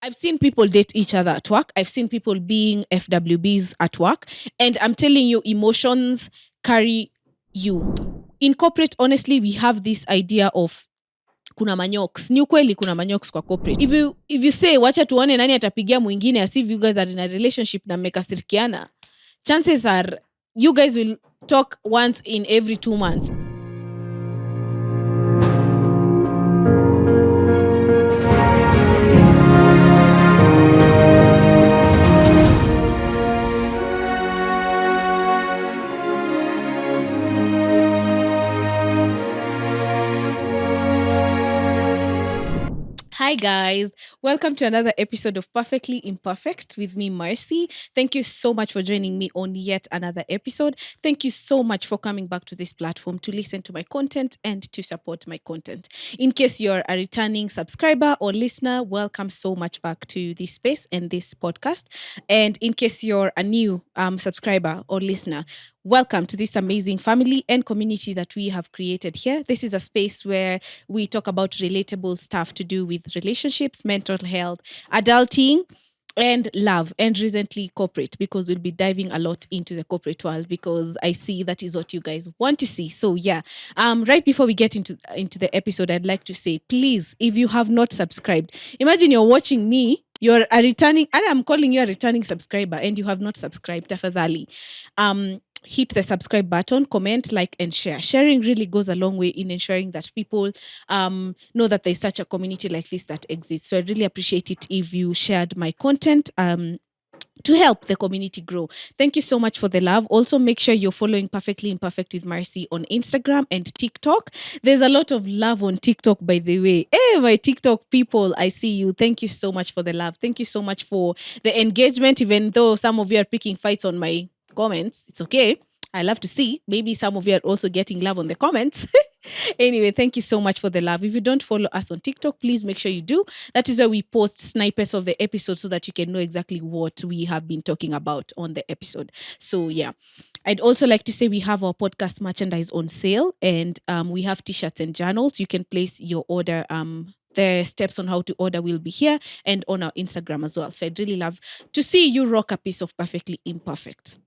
I've seen people date each other at work. I've seen people being FWBs at work. And I'm telling you, emotions carry you. In corporate, honestly, we have this idea of kuna manyoks. Ni ukweli kuna manyoks kwa corporate. If you say wacha tuone nani atapigia mwingine as if you guys are in a relationship na mmekasirikiana, chances are you guys will talk once in every 2 months. Hi guys, welcome to another episode of Perfectly Imperfect with me, Marcy. Thank you so much for joining me on yet another episode. Thank you so much for coming back to this platform to listen to my content and to support my content. In case you're a returning subscriber or listener, welcome so much back to this space and this podcast. And in case you're a new subscriber or listener, welcome to this amazing family and community that we have created here. This is a space where we talk about relatable stuff to do with relationships, mental health, adulting, and love, and recently corporate, because we'll be diving a lot into the corporate world because I see that is what you guys want to see. So yeah, right before we get into the episode, I'd like to say, please, if you have not subscribed, imagine you're watching me, you're a returning, and I'm calling you a returning subscriber, and you have not subscribed, tafadhali. Hit the subscribe button, comment, like, and share. Sharing really goes a long way in ensuring that people know that there's such a community like this that exists. So I really appreciate it if you shared my content to help the community grow. Thank you so much for the love. Also, make sure you're following Perfectly Imperfect with Marcy on Instagram and TikTok. There's a lot of love on TikTok, by the way. Hey, my TikTok people, I see you. Thank you so much for the love. Thank you so much for the engagement, even though some of you are picking fights on my comments. It's okay. I love to see. Maybe some of you are also getting love on the comments. Anyway, thank you so much for the love. If you don't follow us on TikTok, please make sure you do. That is where we post snippets of the episode so that you can know exactly what we have been talking about on the episode. So yeah, I'd also like to say we have our podcast merchandise on sale, and we have t-shirts and journals. You can place your order. The steps on how to order will be here and on our Instagram as well. So I'd really love to see you rock a piece of Perfectly Imperfect.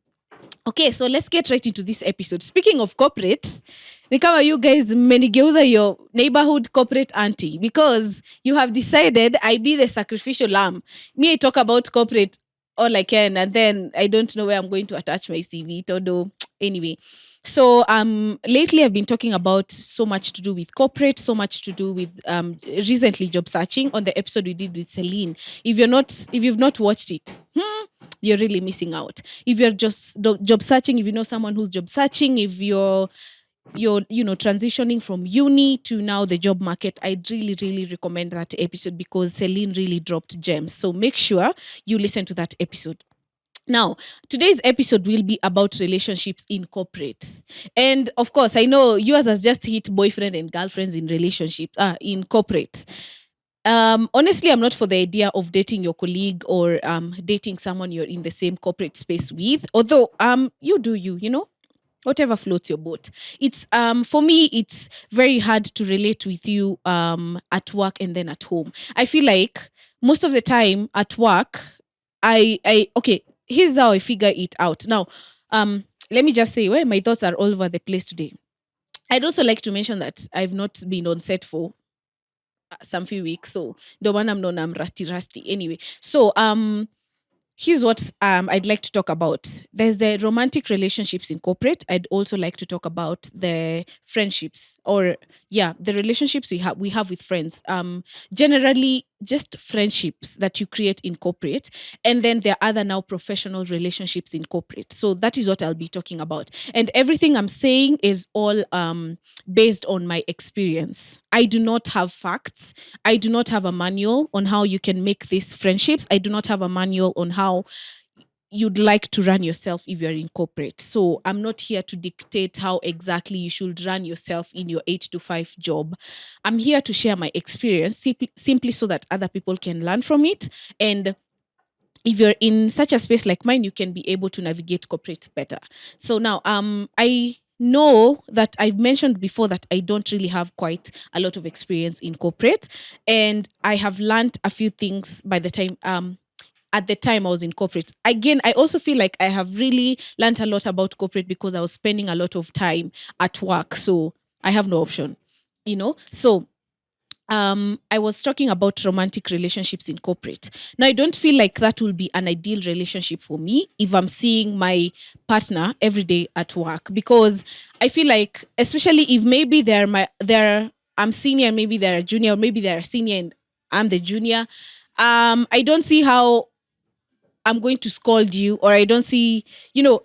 Okay, so let's get right into this episode. Speaking of corporate, ni kama you guys menigeuza your neighborhood corporate auntie because you have decided I be the sacrificial lamb. Me, I talk about corporate all I can, and then I don't know where I'm going to attach my CV. Todo. Anyway, so lately I've been talking about so much to do with corporate, so much to do with recently job searching on the episode we did with Celine. If you've not watched it, you're really missing out. If you're just job searching, if you know someone who's job searching, if you're transitioning from uni to now the job market, I'd really, really recommend that episode because Celine really dropped gems. So make sure you listen to that episode. Now, today's episode will be about relationships in corporate. And of course, I know yours has just hit boyfriend and girlfriends in relationships, in corporate. Honestly, I'm not for the idea of dating your colleague or dating someone you're in the same corporate space with. Although you do whatever floats your boat. It's for me, it's very hard to relate with you at work and then at home. I feel like most of the time at work, okay, here's how I figure it out. Now, let me just say, well, my thoughts are all over the place today. I'd also like to mention that I've not been on set for some few weeks, so the one I'm known, I'm rusty. Anyway, so here's what I'd like to talk about. There's the romantic relationships in corporate. I'd also like to talk about the friendships, or the relationships we have with friends. Generally, just friendships that you create in corporate, and then there are other now professional relationships in corporate. So that is what I'll be talking about, and everything I'm saying is all based on my experience. I do not have facts. I do not have a manual on how you can make these friendships. I do not have a manual on how you'd like to run yourself if you're in corporate. So I'm not here to dictate how exactly you should run yourself in your 8 to 5 job. I'm here to share my experience simply so that other people can learn from it. And if you're in such a space like mine, you can be able to navigate corporate better. So now, I know that I've mentioned before that I don't really have quite a lot of experience in corporate, and I have learned a few things by the time at the time I was in corporate. Again, I also feel like I have really learned a lot about corporate because I was spending a lot of time at work. So I have no option, So I was talking about romantic relationships in corporate. Now, I don't feel like that will be an ideal relationship for me if I'm seeing my partner every day at work, because I feel like, especially if maybe I'm senior and maybe they're a junior, or maybe they're a senior and I'm the junior. I don't see how I'm going to scold you, or I don't see,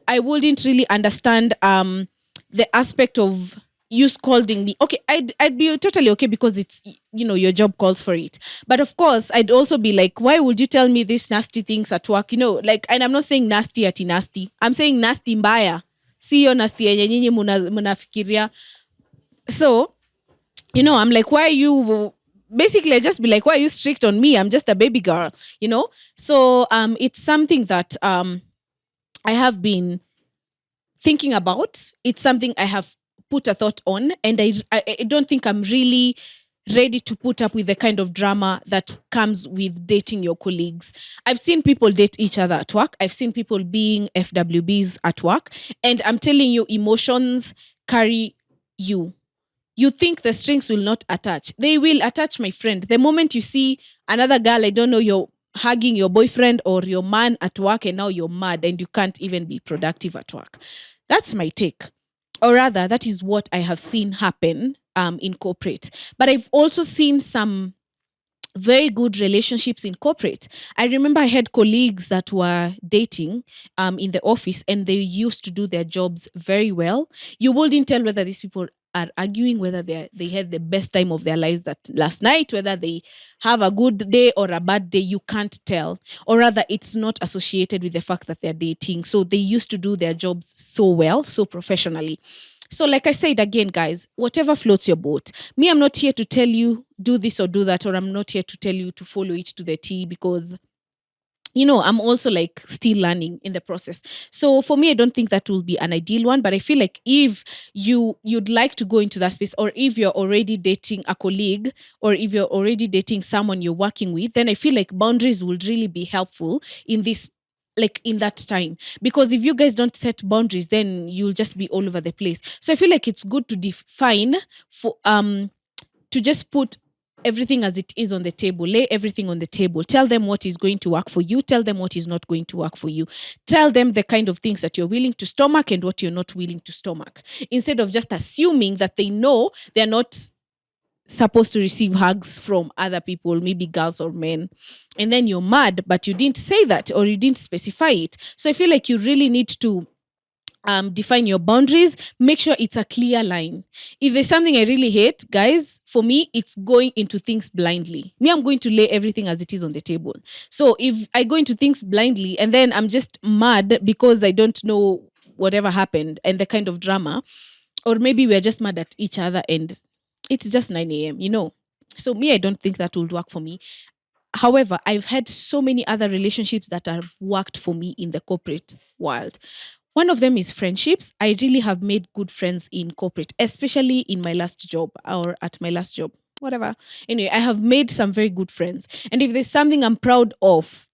I wouldn't really understand the aspect of you scolding me. Okay, I'd be totally okay because it's, your job calls for it. But of course, I'd also be like, why would you tell me these nasty things at work? Like, and I'm not saying nasty ati nasty. I'm saying nasty mbaya. Sio nasty yenye nyinyi munafikiria. So, I'm like, why are you, basically I just be like, why are you strict on me? I'm just a baby girl, So it's something that I have been thinking about. It's something I have put a thought on, and I don't think I'm really ready to put up with the kind of drama that comes with dating your colleagues. I've seen people date each other at work. I've seen people being FWBs at work, and I'm telling you, emotions carry you. You think the strings will not attach. They will attach, my friend. The moment you see another girl, I don't know, you're hugging your boyfriend or your man at work, and now you're mad and you can't even be productive at work. That's my take. Or rather, that is what I have seen happen in corporate. But I've also seen some very good relationships in corporate. I remember I had colleagues that were dating in the office, and they used to do their jobs very well. You wouldn't tell whether these people are arguing, whether they had the best time of their lives that last night, whether they have a good day or a bad day. You can't tell. Or rather, it's not associated with the fact that they're dating. So they used to do their jobs so well, so professionally. So, like I said again, guys, whatever floats your boat. Me, I'm not here to tell you do this or do that, or I'm not here to tell you to follow it to the T, because I'm also like still learning in the process. So for me, I don't think that will be an ideal one, but I feel like if you'd like to go into that space, or if you're already dating a colleague, or if you're already dating someone you're working with, then I feel like boundaries would really be helpful in this, like in that time. Because if you guys don't set boundaries, then you'll just be all over the place. So I feel like it's good to define for to just put everything as it is on the table. Lay everything on the table. Tell them what is going to work for you. Tell them what is not going to work for you. Tell them the kind of things that you're willing to stomach and what you're not willing to stomach, instead of just assuming that they know they're not supposed to receive hugs from other people, maybe girls or men, and then you're mad, but you didn't say that, or you didn't specify it. So I feel like you really need to define your boundaries. Make sure it's a clear line. If there's something I really hate, guys, for me, it's going into things blindly. Me, I'm going to lay everything as it is on the table. So if I go into things blindly and then I'm just mad because I don't know whatever happened and the kind of drama, or maybe we're just mad at each other and it's just 9 a.m. So me, I don't think that will work for me. However, I've had so many other relationships that have worked for me in the corporate world. One of them is friendships. I really have made good friends in corporate, especially in my last job, or at my last job, whatever. Anyway, I have made some very good friends. And if there's something I'm proud of,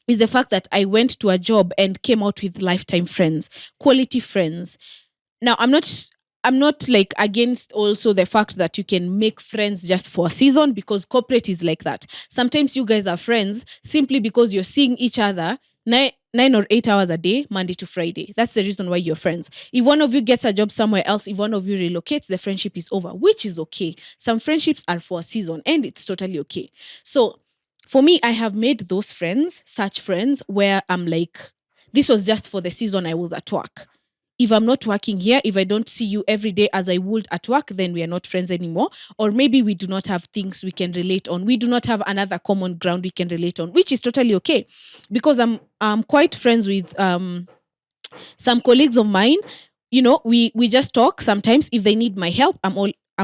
is the fact that I went to a job and came out with lifetime friends, quality friends. Now, I'm not like against also the fact that you can make friends just for a season, because corporate is like that. Sometimes you guys are friends simply because you're seeing each other 9 or 8 hours a day, Monday to Friday. That's the reason why you're friends. If one of you gets a job somewhere else, if one of you relocates, the friendship is over, which is okay. Some friendships are for a season and it's totally okay. So for me, I have made those friends, such friends where I'm like, this was just for the season I was at work. If I'm not working here, if I don't see you every day as I would at work, then we are not friends anymore. Or maybe we do not have things we can relate on. We do not have another common ground we can relate on, which is totally okay. Because I'm quite friends with some colleagues of mine. We just talk sometimes. If they need my help, I'm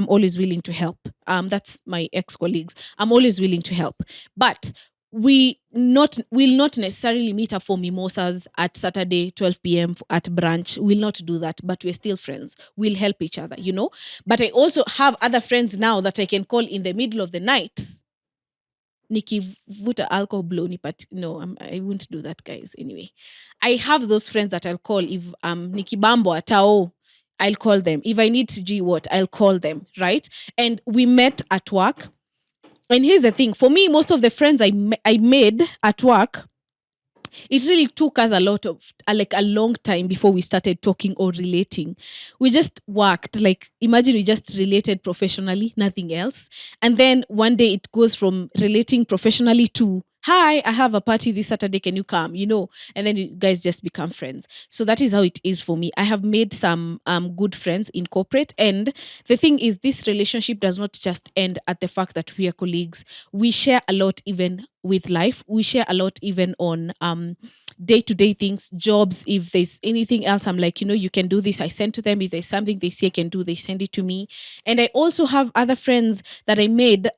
always willing to help. That's my ex-colleagues. I'm always willing to help. But we not will not necessarily meet up for mimosas at Saturday 12 p.m. at brunch. We'll not do that, but we're still friends. We'll help each other, But I also have other friends now that I can call in the middle of the night. Nikivuta alcohol blow ni, but no, I won't do that, guys. Anyway, I have those friends that I'll call if nikibambo atao. I'll call them. If I need to G what, I'll call them, right? And we met at work. And here's the thing, for me, most of the friends I made at work, it really took us a long time before we started talking or relating. We just worked. Like, imagine we just related professionally, nothing else. And then one day it goes from relating professionally to, hi, I have a party this Saturday. Can you come? And then you guys just become friends. So that is how it is for me. I have made some good friends in corporate. And the thing is, this relationship does not just end at the fact that we are colleagues. We share a lot even with life. We share a lot even on day-to-day things, jobs. If there's anything else, I'm like, you can do this. I send to them. If there's something they say I can do, they send it to me. And I also have other friends that I made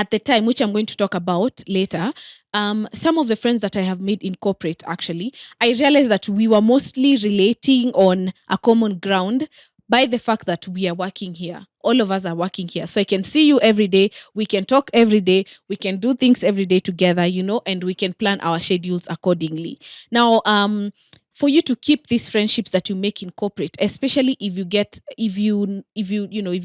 at the time, which I'm going to talk about later. Some of the friends that I have made in corporate, actually, I realized that we were mostly relating on a common ground by the fact that we are working here. All of us are working here. So I can see you every day. We can talk every day. We can do things every day together, and we can plan our schedules accordingly. Now, for you to keep these friendships that you make in corporate, especially if you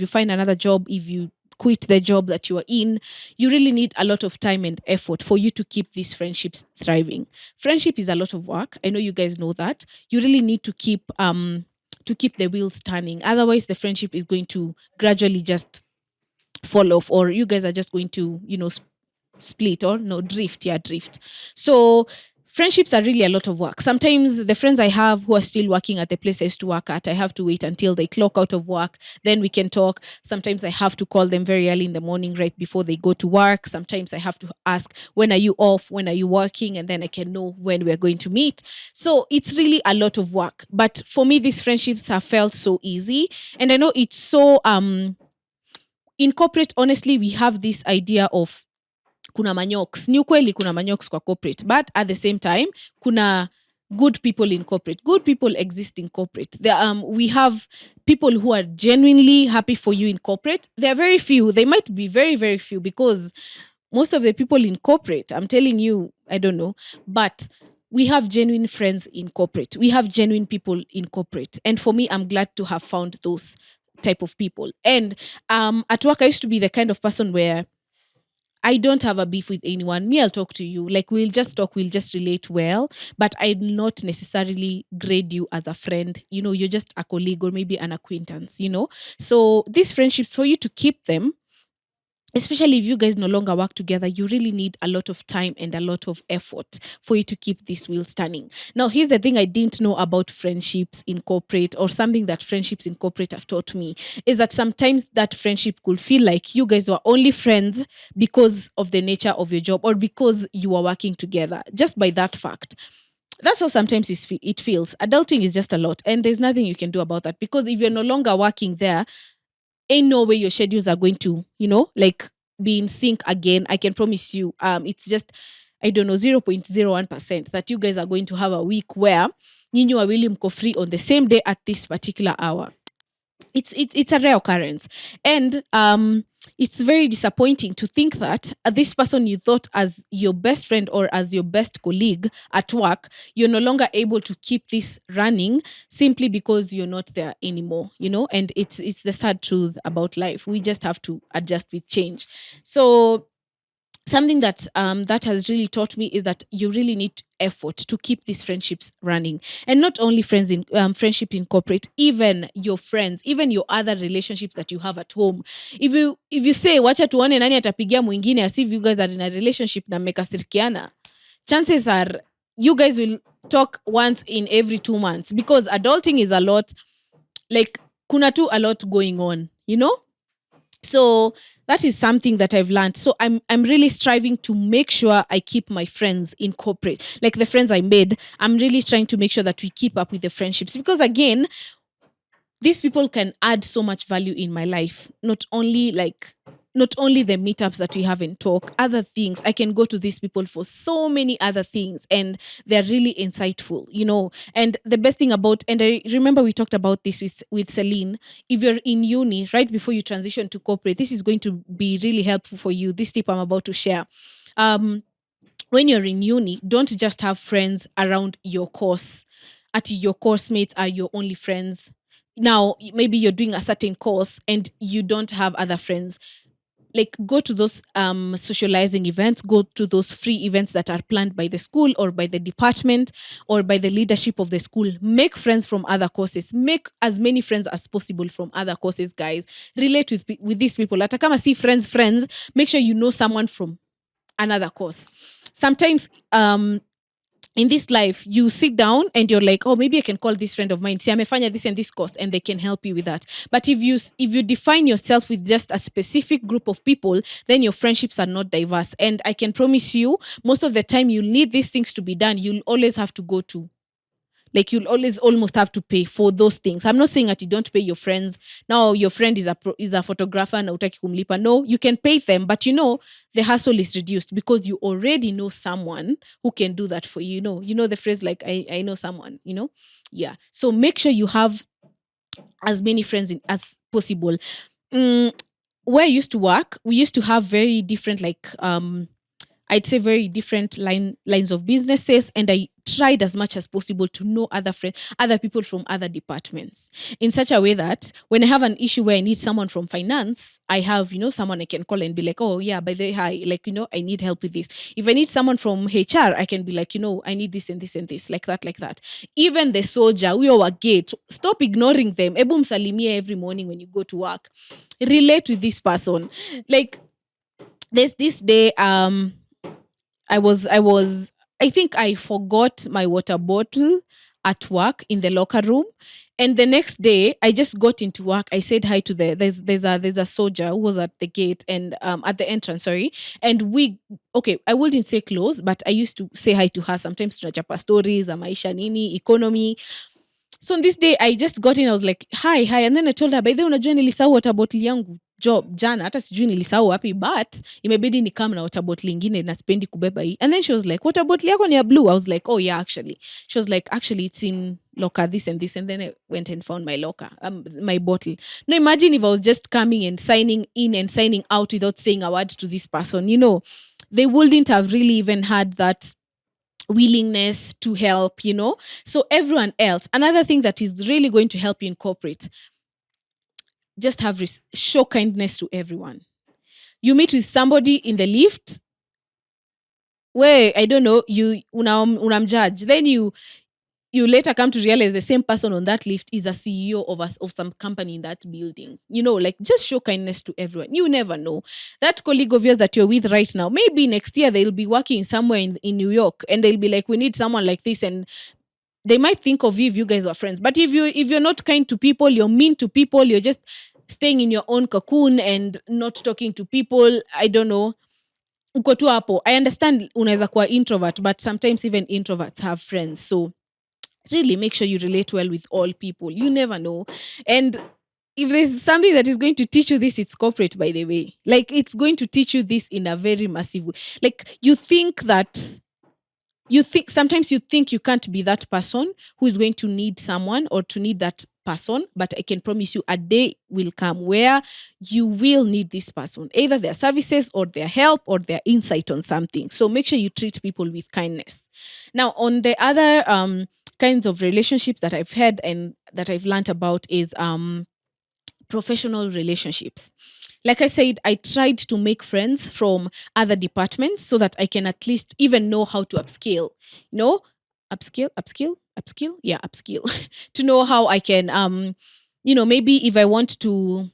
find another job, if you quit the job that you are in, you really need a lot of time and effort for you to keep these friendships thriving. Friendship is a lot of work. I know you guys know that. You really need to keep the wheels turning. Otherwise, the friendship is going to gradually just fall off, or you guys are just going to, split or no, drift. Yeah, drift. So friendships are really a lot of work. Sometimes the friends I have who are still working at the place I used to work at, I have to wait until they clock out of work. Then we can talk. Sometimes I have to call them very early in the morning, right before they go to work. Sometimes I have to ask, when are you off? When are you working? And then I can know when we're going to meet. So it's really a lot of work. But for me, these friendships have felt so easy. And I know it's so, in corporate, honestly, we have this idea of kuna manyoks. Ni ukweli kuna manyoks kwa corporate, but at the same time, kuna good people in corporate. Good people exist in corporate. We have people who are genuinely happy for you in corporate. There are very few. They might be very, very few, because most of the people in corporate, I'm telling you, I don't know, but we have genuine friends in corporate. We have genuine people in corporate. And for me, I'm glad to have found those type of people. And at work, I used to be the kind of person where I don't have a beef with anyone. Me, I'll talk to you. Like, we'll just talk, we'll just relate well, but I'd not necessarily grade you as a friend. You're just a colleague or maybe an acquaintance. So these friendships, for you to keep them, especially if you guys no longer work together, you really need a lot of time and a lot of effort for you to keep these wheels turning. Now, here's the thing I didn't know about friendships in corporate, or something that friendships in corporate have taught me, is that sometimes that friendship could feel like you guys were only friends because of the nature of your job, or because you are working together. Just by that fact. That's how sometimes it feels. Adulting is just a lot, and there's nothing you can do about that, because if you're no longer working there, ain't no way your schedules are going to, like, be in sync again. I can promise you, it's just, I don't know, 0.01% that you guys are going to have a week where nyinyi wawili mko free on the same day at this particular hour. It's a rare occurrence. And it's very disappointing to think that this person you thought as your best friend or as your best colleague at work, you're no longer able to keep this running simply because you're not there anymore, and it's the sad truth about life. We just have to adjust with change. So something that has really taught me is that you really need effort to keep these friendships running. And not only friends in friendship in corporate, even your friends, even your other relationships that you have at home. If you say wacha tuone nani atapigia mwingine, as if you guys are in a relationship na mmekasirikiana, chances are you guys will talk once in every 2 months, because adulting is a lot. Like, kuna tu a lot going on, So that is something that I've learned. So I'm really striving to make sure I keep my friends in corporate. Like the friends I made, I'm really trying to make sure that we keep up with the friendships. Because again, these people can add so much value in my life. Not only like not only the meetups that we have in talk, other things. I can go to these people for so many other things, and they're really insightful, And the best thing about, and I remember we talked about this with Celine, if you're in uni, right before you transition to corporate, this is going to be really helpful for you. This tip I'm about to share. Um, when you're in uni, don't just have friends around your course. At your course mates are your only friends. Now, maybe you're doing a certain course and you don't have other friends. Like, go to those socializing events, go to those free events that are planned by the school or by the department or by the leadership of the school. Make friends from other courses. Make as many friends as possible from other courses, guys. Relate with these people. Hata kama si friends, make sure you know someone from another course. Sometimes in this life, you sit down and you're like, oh, maybe I can call this friend of mine. See, amefanya this and this course, and they can help you with that. But if you define yourself with just a specific group of people, then your friendships are not diverse. And I can promise you, most of the time, you'll need these things to be done. You'll always have to go to, like, you'll always almost have to pay for those things. I'm not saying that you don't pay your friends. Now your friend is a photographer na utaki kumlipa. No, you can pay them, but the hustle is reduced because you already know someone who can do that for you. You know the phrase like I know someone. Yeah. So make sure you have as many friends as possible. Mm, where I used to work, we used to have very different I'd say very different lines of businesses, and I tried as much as possible to know other people from other departments, in such a way that when I have an issue where I need someone from finance, I have someone I can call and be like, oh yeah, by the way, hi, like I need help with this. If I need someone from HR, I can be like, I need this and this and this, like that, like that. Even the soldier, we our gate, stop ignoring them. Ebu msalimie every morning when you go to work. Relate with this person. Like, there's this day, I think I forgot my water bottle at work in the locker room. And the next day, I just got into work. I said hi to there's a soldier who was at the gate and at the entrance, sorry. And I wouldn't say close, but I used to say hi to her. Sometimes tunachapa stories, za maisha nini, economy. So on this day, I just got in. I was like, hi, hi. And then I told her, by the way, unajua nilisahau water bottle yangu job jana, hata sijui nilisahau wapi, but imebidi nikam na water bottle ingine na sipendi kubeba hii. And then she was like, water bottle yako ni ya blue? I was like, oh yeah, actually. She was like, actually, it's in locker this and this. And then I went and found my locker, my bottle. Now imagine if I was just coming and signing in and signing out without saying a word to this person, they wouldn't have really even had that willingness to help. So everyone else, another thing that is really going to help you incorporate, just show kindness to everyone. You meet with somebody in the lift where, I don't know, you unamjudge, then you later come to realize the same person on that lift is a CEO of some company in that building. Like, just show kindness to everyone. You never know. That colleague of yours that you're with right now, maybe next year they'll be working somewhere in New York, and they'll be like, we need someone like this, and they might think of you if you guys are friends. But if you're not kind to people, you're mean to people, you're just staying in your own cocoon and not talking to people, I don't know, uko tu hapo. I understand unaweza kuwa introvert, but sometimes even introverts have friends. So really make sure you relate well with all people. You never know. And if there's something that is going to teach you this, it's corporate, by the way. Like, it's going to teach you this in a very massive way. Like, sometimes you think you can't be that person who is going to need someone or to need that person, but I can promise you a day will come where you will need this person, either their services or their help or their insight on something. So make sure you treat people with kindness. Now, on the other kinds of relationships that I've had and that I've learned about is professional relationships. Like I said, I tried to make friends from other departments so that I can at least even know how to upskill. Upskill? Yeah, upskill. To know how I can, maybe if I want to,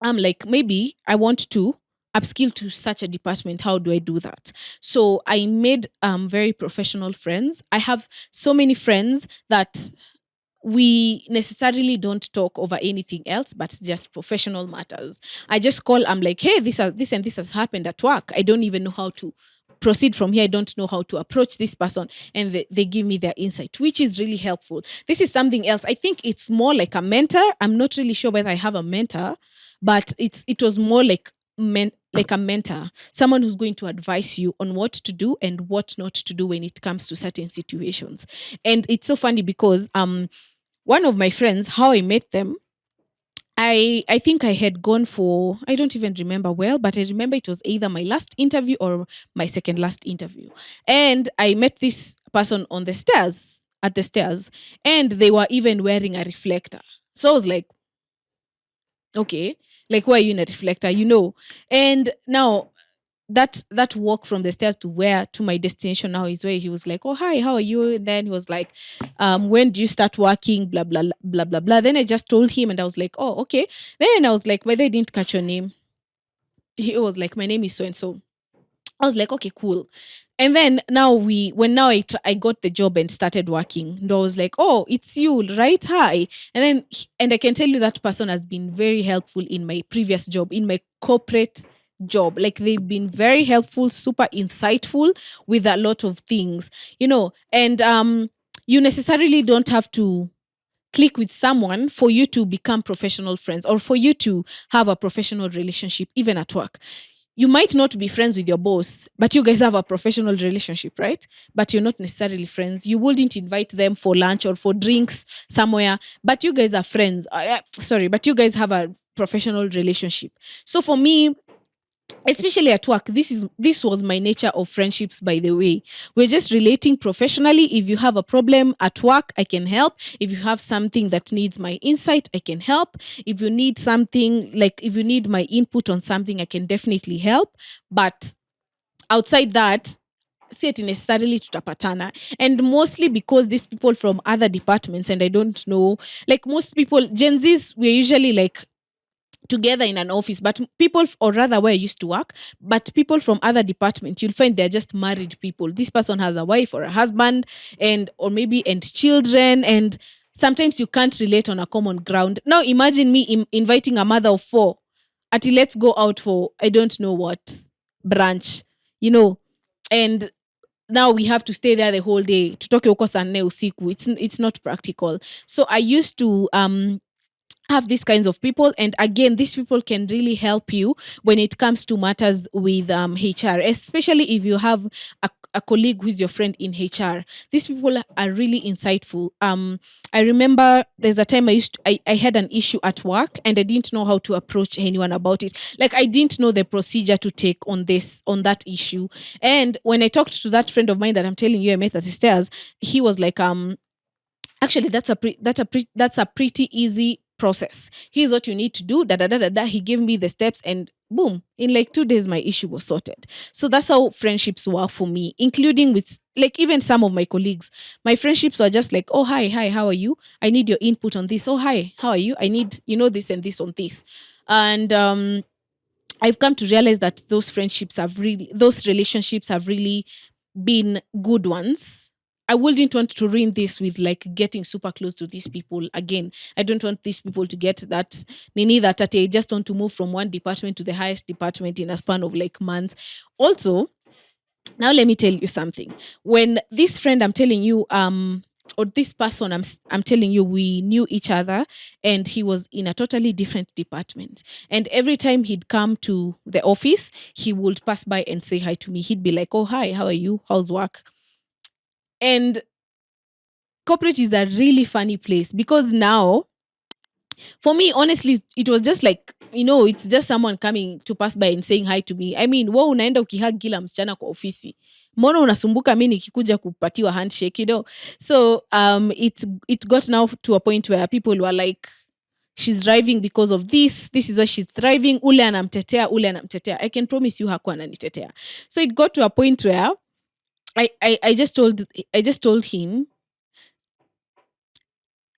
maybe I want to upskill to such a department. How do I do that? So I made very professional friends. I have so many friends that we necessarily don't talk over anything else but just professional matters. I just call, I'm like, hey, this and this has happened at work. I don't even know how to proceed from here. I don't know how to approach this person. And they give me their insight, which is really helpful. This is something else. I think it's more like a mentor. I'm not really sure whether I have a mentor, but it was more like like a mentor, someone who's going to advise you on what to do and what not to do when it comes to certain situations. And it's so funny because one of my friends, how I met them, I think I had gone for, I don't even remember well, but I remember it was either my last interview or my second last interview. And I met this person on the stairs, at the stairs, and they were even wearing a reflector. So I was like, okay, like why are you in a reflector, And now that walk from the stairs to where to my destination now is where he was like, oh hi, how are you? And then he was like, when do you start working, blah blah blah blah blah. Then I just told him and I was like, oh okay. Then I was like, whether I didn't catch your name, he was like, my name is so and so. I was like, okay, cool. And then now I got the job and started working. And I was like, oh, it's you, right? Hi. And then, and I can tell you that person has been very helpful in my previous job, in my corporate job. Like they've been very helpful, super insightful with a lot of things, and you necessarily don't have to click with someone for you to become professional friends or for you to have a professional relationship, even at work. You might not be friends with your boss, but you guys have a professional relationship, right? But you're not necessarily friends. You wouldn't invite them for lunch or for drinks somewhere, but you guys are friends. Sorry, but you guys have a professional relationship. So for me, especially at work, this was my nature of friendships, by the way. We're just relating professionally. If you have a problem at work, I can help. If you have something that needs my insight, I can help. If you need something, like if you need my input on something, I can definitely help. But outside that, si ati necessarily tutapatana. And mostly because these people from other departments, and I don't know, like most people, Gen Zs, we're usually like together in an office, but people, or rather where I used to work, but people from other departments, you'll find they're just married people. This person has a wife or a husband, and or maybe and children, and sometimes you can't relate on a common ground. Now imagine me inviting a mother of four at let's go out for I don't know what brunch, you know and now we have to stay there the whole day, tutoke huko saa nne usiku. It's not practical. So I used to have these kinds of people, and again, these people can really help you when it comes to matters with HR, especially if you have a colleague who's your friend in HR. These people are really insightful. I remember there's a time I had an issue at work and I didn't know how to approach anyone about it. Like I didn't know the procedure to take on that issue. And when I talked to that friend of mine that I'm telling you I met at the stairs, he was like, actually, that's a pretty easy process. Here's what you need to do. Da da da da da. He gave me the steps, and boom! In like 2 days, my issue was sorted. So that's how friendships were for me, including with like even some of my colleagues. My friendships were just like, oh hi, how are you? I need your input on this. Oh hi, how are you? I need this and this on this, and I've come to realize that those relationships have really been good ones. I wouldn't want to ruin this with like getting super close to these people again. I don't want these people to get that nini that I just want to move from one department to the highest department in a span of like months. Also, now let me tell you something. When this friend I'm telling you, or this person I'm telling you, we knew each other, and he was in a totally different department. And every time he'd come to the office, he would pass by and say hi to me. He'd be like, "Oh hi, how are you? How's work?" And corporate is a really funny place because now, for me, honestly, it was just like, it's just someone coming to pass by and saying hi to me. I mean, wewe unaenda ukihug kila msichana kwa ofisi. Mbona unasumbuka mimi nikikuja kupatiwa handshake, So it got now to a point where people were like, she's driving because of this is why she's thriving. Ule anamtetea. I can promise you hakuwa ananitetea. So it got to a point where I just told him,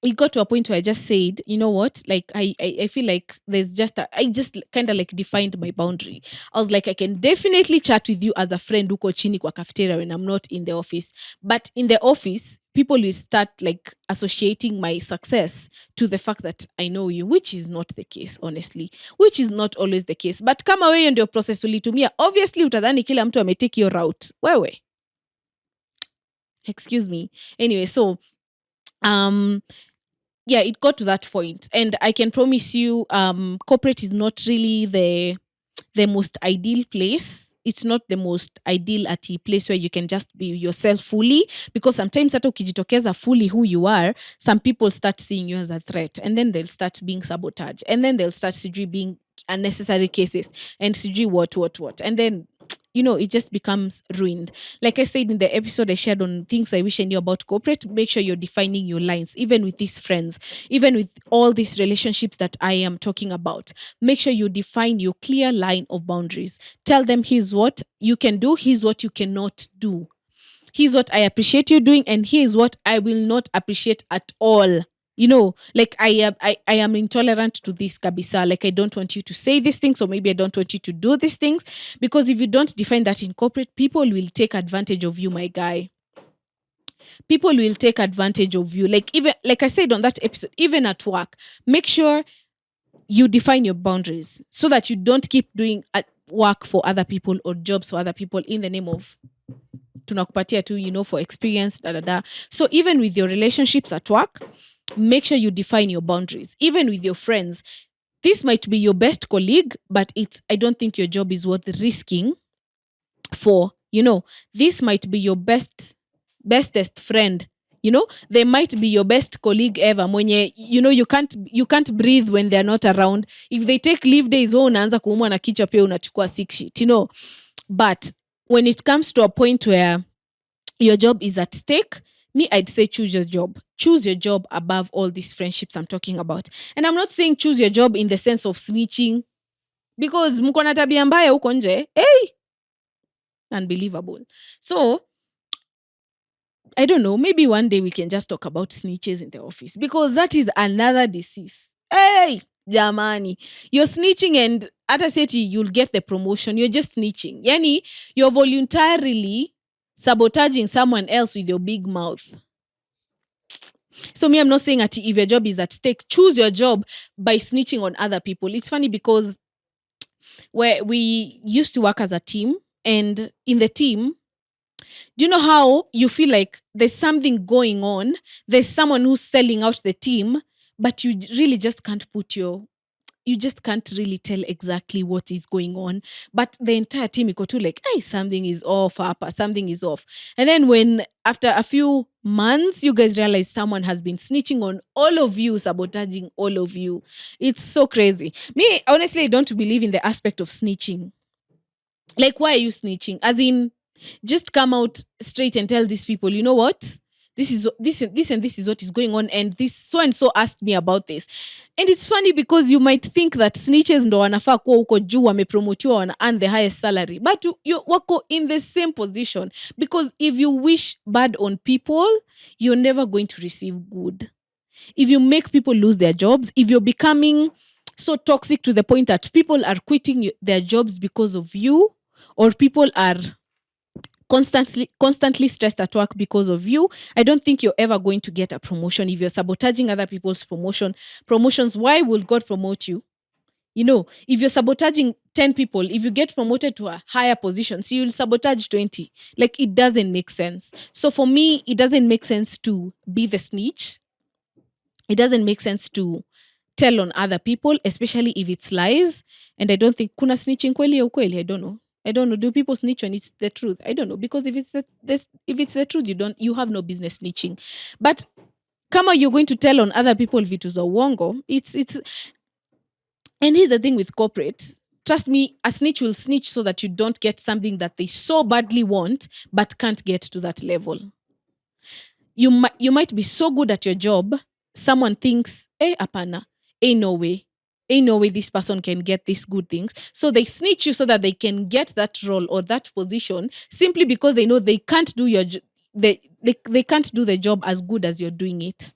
it got to a point where I just said, you know what? Like, I feel like I just kind of like defined my boundary. I was like, I can definitely chat with you as a friend uko chini kwa cafeteria when I'm not in the office. But in the office, people will start like associating my success to the fact that I know you, which is not the case, honestly. Which is not always the case. But kama wewe ndio process ulitumia, obviously utadhani kila mtu ametake your route. Wewe. Excuse me. Anyway, so, um, yeah, it got to that point, and I can promise you, corporate is not really the most ideal place. It's not the most ideal at a place where you can just be yourself fully, because sometimes hata ukijitokeza fully who you are, some people start seeing you as a threat, and then they'll start being sabotage, and then they'll start sijui being unnecessary cases, and sijui what, and then it just becomes ruined. Like I said in the episode I shared on things I wish I knew about corporate, make sure you're defining your lines, even with these friends, even with all these relationships that I am talking about. Make sure you define your clear line of boundaries. Tell them, here's what you can do, here's what you cannot do. Here's what I appreciate you doing, and here's what I will not appreciate at all. Like I am intolerant to this kabisa. Like I don't want you to say these things, or maybe I don't want you to do these things. Because if you don't define that in corporate, people will take advantage of you, my guy. People will take advantage of you. Like, even like I said on that episode, even at work, make sure you define your boundaries so that you don't keep doing work for other people or jobs for other people in the name of tunakupatia tu, for experience, da da da. So even with your relationships at work, make sure you define your boundaries. Even with your friends, this might be your best colleague, but I don't think your job is worth risking for. This might be your bestest friend. They might be your best colleague ever. Mwenye, you can't breathe when they're not around. If they take leave days, unaanza kuumwa na kichwa pia unachukua sick shit. But when it comes to a point where your job is at stake, me, I'd say choose your job. Choose your job above all these friendships I'm talking about. And I'm not saying choose your job in the sense of snitching, because mko na tabia mbaya huko nje. Hey! Unbelievable. So, I don't know, maybe one day we can just talk about snitches in the office, because that is another disease. Hey! Jamani, you're snitching, and at a city you'll get the promotion. You're just snitching. Yani, you're voluntarily sabotaging someone else with your big mouth. So me, I'm not saying that if your job is at stake, choose your job by snitching on other people. It's funny because we used to work as a team, and in the team, do you know how you feel like there's something going on? There's someone who's selling out the team, but you really just you just can't really tell exactly what is going on. But the entire team iko tu like, hey, something is off, Papa, something is off. And then when after a few months, you guys realize someone has been snitching on all of you, sabotaging all of you. It's so crazy. Me, honestly, I don't believe in the aspect of snitching. Like, why are you snitching? As in, just come out straight and tell these people, you know what? This is what is going on, and this so and so asked me about this. And it's funny because you might think that snitches ndo wanafaa kuwa huko juu, wamepromotiwa, wana earn the highest salary, but you wako in the same position, because if you wish bad on people, you're never going to receive good. If you make people lose their jobs, if you're becoming so toxic to the point that people are quitting their jobs because of you, or people are constantly stressed at work because of you, I don't think you're ever going to get a promotion. If you're sabotaging other people's promotions, why will God promote you? If you're sabotaging 10 people, if you get promoted to a higher position, so you'll sabotage 20. Like, it doesn't make sense. So for me, it doesn't make sense to be the snitch. It doesn't make sense to tell on other people, especially if it's lies. And I don't think kuna snitching kweli au kweli. I don't know. Do people snitch when it's the truth? I don't know. Because if it's the truth, you have no business snitching. But kama you're going to tell on other people vitu za uongo, it's and here's the thing with corporate. Trust me, a snitch will snitch so that you don't get something that they so badly want but can't get to that level. You might be so good at your job, someone thinks, apana, ain't no way this person can get these good things. So they snitch you so that they can get that role or that position, simply because they know they can't do they can't do the job as good as you're doing it.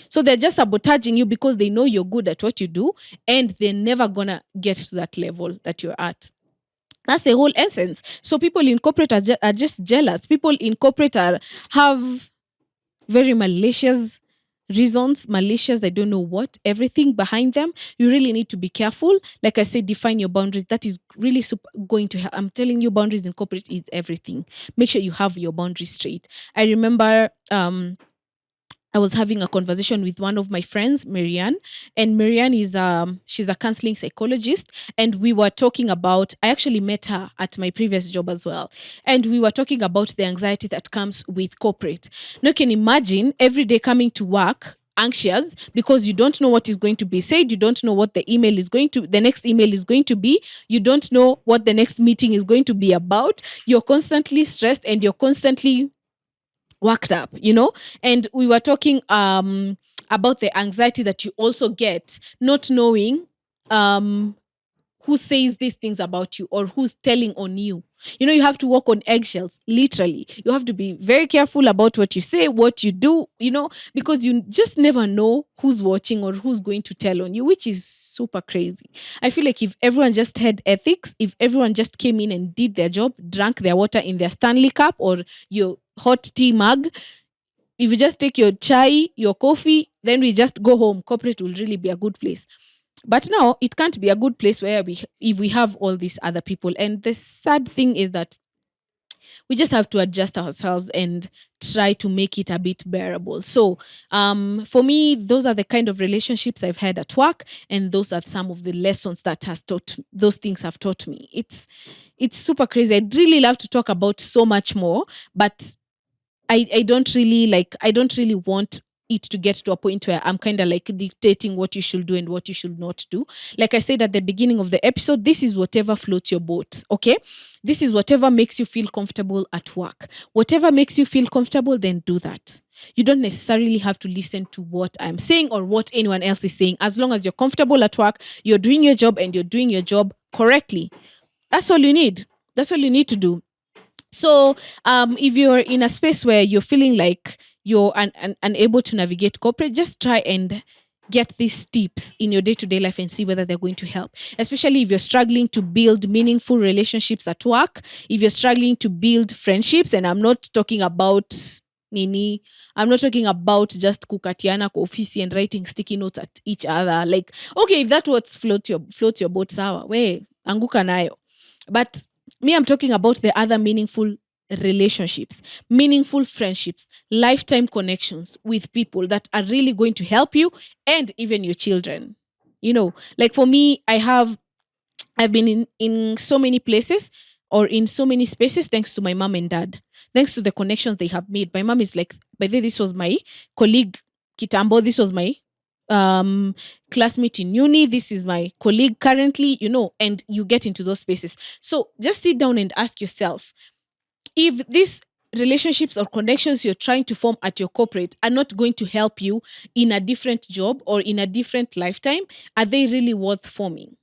So they're just sabotaging you because they know you're good at what you do, and they're never gonna get to that level that you're at. That's the whole essence. So people in corporate are just jealous. People in corporate have very malicious reasons, I don't know what, everything behind them. You really need to be careful. Like I said, define your boundaries. That is really going to help. I'm telling you, boundaries in corporate is everything. Make sure you have your boundaries straight. I remember I was having a conversation with one of my friends, Marianne, and Marianne is she's a counseling psychologist, and we were talking about. I actually met her at my previous job as well, and we were talking about the anxiety that comes with corporate. Now, you can imagine every day coming to work anxious because you don't know what is going to be said, you don't know what the next email is going to be, you don't know what the next meeting is going to be about. You're constantly stressed and you're constantly worked up, and we were talking about the anxiety that you also get not knowing um who says these things about you or who's telling on you. You have to walk on eggshells, literally. You have to be very careful about what you say, what you do, because you just never know who's watching or who's going to tell on you, which is super crazy. I feel like if everyone just had ethics, if everyone just came in and did their job, drank their water in their Stanley cup or your hot tea mug, if you just take your chai, your coffee, then we just go home, corporate will really be a good place. But now it can't be a good place where if we have all these other people. And the sad thing is that we just have to adjust ourselves and try to make it a bit bearable. So, for me, those are the kind of relationships I've had at work, and those are some of the lessons that has taught those things have taught me. It's super crazy. I'd really love to talk about so much more, but I don't really want it to get to a point where I'm kind of like dictating what you should do and what you should not do. Like I said at the beginning of the episode, this is whatever floats your boat, okay? This is whatever makes you feel comfortable at work. Whatever makes you feel comfortable, then do that. You don't necessarily have to listen to what I'm saying or what anyone else is saying. As long as you're comfortable at work, you're doing your job and you're doing your job correctly. That's all you need. That's all you need to do. So, if you're in a space where you're feeling like you're unable to navigate corporate, just try and get these tips in your day to day life and see whether they're going to help. Especially if you're struggling to build meaningful relationships at work, if you're struggling to build friendships, and I'm not talking about nini, I'm not talking about just kukatiana kwa ofisi and writing sticky notes at each other. Like, okay, if that's what floats your boat, sawa, we anguka nayo. But me, I'm talking about the other meaningful relationships, meaningful friendships, lifetime connections with people that are really going to help you and even your children. Like for me, I've been in so many places or in so many spaces thanks to my mom and dad, thanks to the connections they have made. My mom is like, by the way, this was my colleague Kitambo, this was my um classmate in uni, this is my colleague currently, and you get into those spaces. So just sit down and ask yourself, if these relationships or connections you're trying to form at your corporate are not going to help you in a different job or in a different lifetime, are they really worth forming?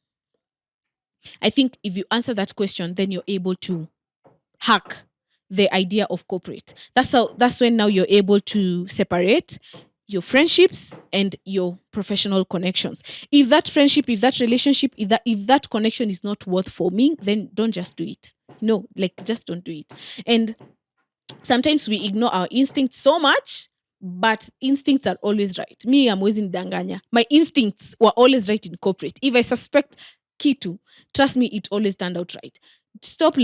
I think if you answer that question, then you're able to hack the idea of corporate. That's when now you're able to separate your friendships and your professional connections. If that friendship, if that relationship, if that connection is not worth forming, then don't just do it. No, like just don't do it. And sometimes we ignore our instincts so much, but instincts are always right. Me, I'm always in danganya. My instincts were always right in corporate. If I suspect Kitu, trust me, it always turned out right. Stop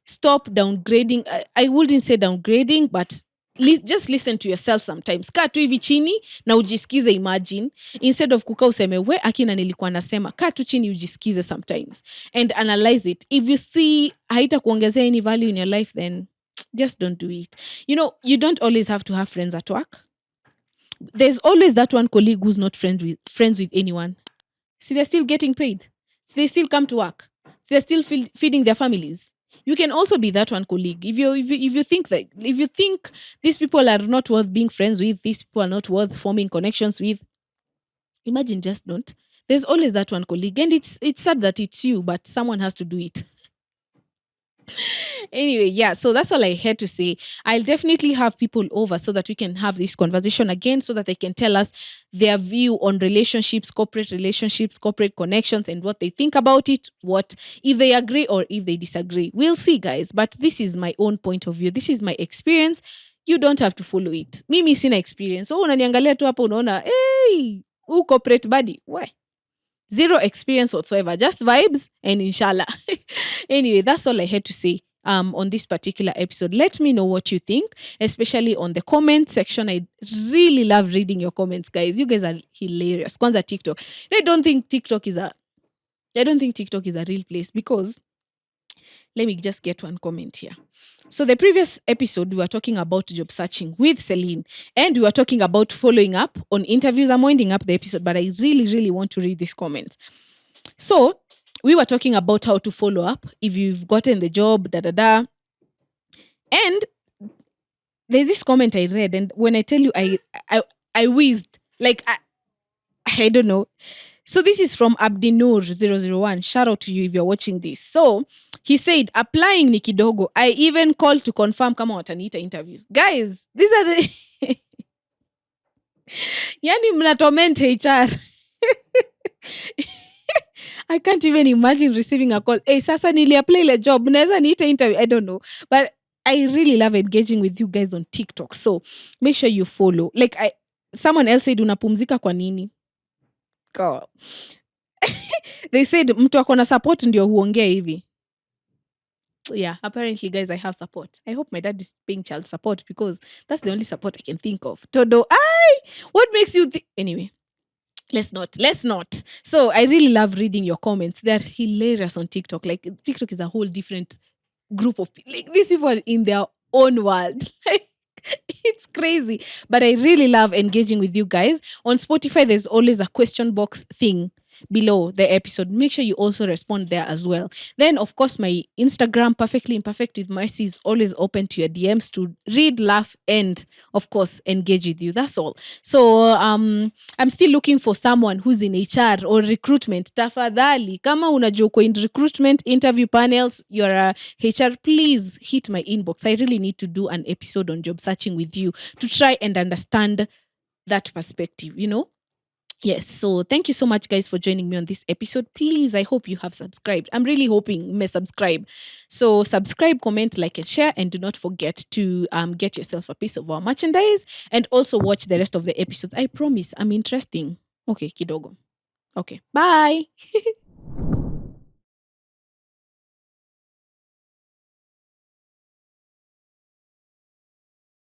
stop downgrading. I wouldn't say downgrading, but just listen to yourself sometimes. Kaa tu hivi chini na ujisikize, imagine. Instead of kukaa useme, we akina nilikuwa nasema. Kaa tu chini ujisikize sometimes. And analyze it. If you see haita kuongezea any value in your life, then just don't do it. You don't always have to have friends at work. There's always that one colleague who's not friends with anyone. See, they're still getting paid. So they still come to work. So they're still feeding their families. You can also be that one colleague. If you think these people are not worth being friends with, these people are not worth forming connections with, imagine, just don't. There's always that one colleague, and it's sad that it's you, but someone has to do it. Anyway, yeah, so that's all I had to say. I'll definitely have people over so that we can have this conversation again, so that they can tell us their view on relationships, corporate connections, and what they think about it, what if they agree or if they disagree. We'll see, guys, but this is my own point of view. This is my experience. You don't have to follow it. Mimi sina experience. Oh, unaniangalia tu hapo unaona, hey, corporate buddy. Why? Zero experience whatsoever, just vibes and inshallah. Anyway, that's all I had to say on this particular episode. Let me know what you think, especially on the comment section. I really love reading your comments, guys. You guys are hilarious. Kwanza TikTok. I don't think TikTok is a real place because let me just get one comment here. So the previous episode, we were talking about job searching with Celine, and we were talking about following up on interviews. I'm winding up the episode, but I really, really want to read this comment. So we were talking about how to follow up if you've gotten the job, da da da. And there's this comment I read, and when I tell you, I whizzed like I don't know. So this is from Abdinur001. Shout out to you if you're watching this. So he said, applying ni kidogo. I even called to confirm kama wataniita interview. Guys, these are the yani mna torment HR. I can't even imagine receiving a call. Hey, sasa niliapply ile job. Mnaweza niita interview. I don't know. But I really love engaging with you guys on TikTok. So make sure you follow. Like someone else said, unapumzika kwa nini? Girl. They said mtu ako na support ndio huongea hivi. Yeah, apparently guys, I have support. I hope my dad is paying child support because that's the only support I can think of. Todo, what makes you think? Anyway, let's not. So I really love reading your comments. They're hilarious on TikTok. Like TikTok is a whole different group of people. Like these people are in their own world. Like it's crazy. But I really love engaging with you guys. On Spotify, there's always a question box thing below the episode. Make sure you also respond there as well. Then, of course, my Instagram, Perfectly Imperfect with Mercy, is always open to your DMs to read, laugh, and, of course, engage with you. That's all. So, I'm still looking for someone who's in HR or recruitment. Tafadhali, kama unajua uko in recruitment, interview panels, you're a HR, please hit my inbox. I really need to do an episode on job searching with you to try and understand that perspective, you know? Yes, so thank you so much, guys, for joining me on this episode. Please, I hope you have subscribed. I'm really hoping you may subscribe. So subscribe, comment, like, and share. And do not forget to get yourself a piece of our merchandise and also watch the rest of the episodes. I promise I'm interesting. Okay, kidogo. Okay, bye.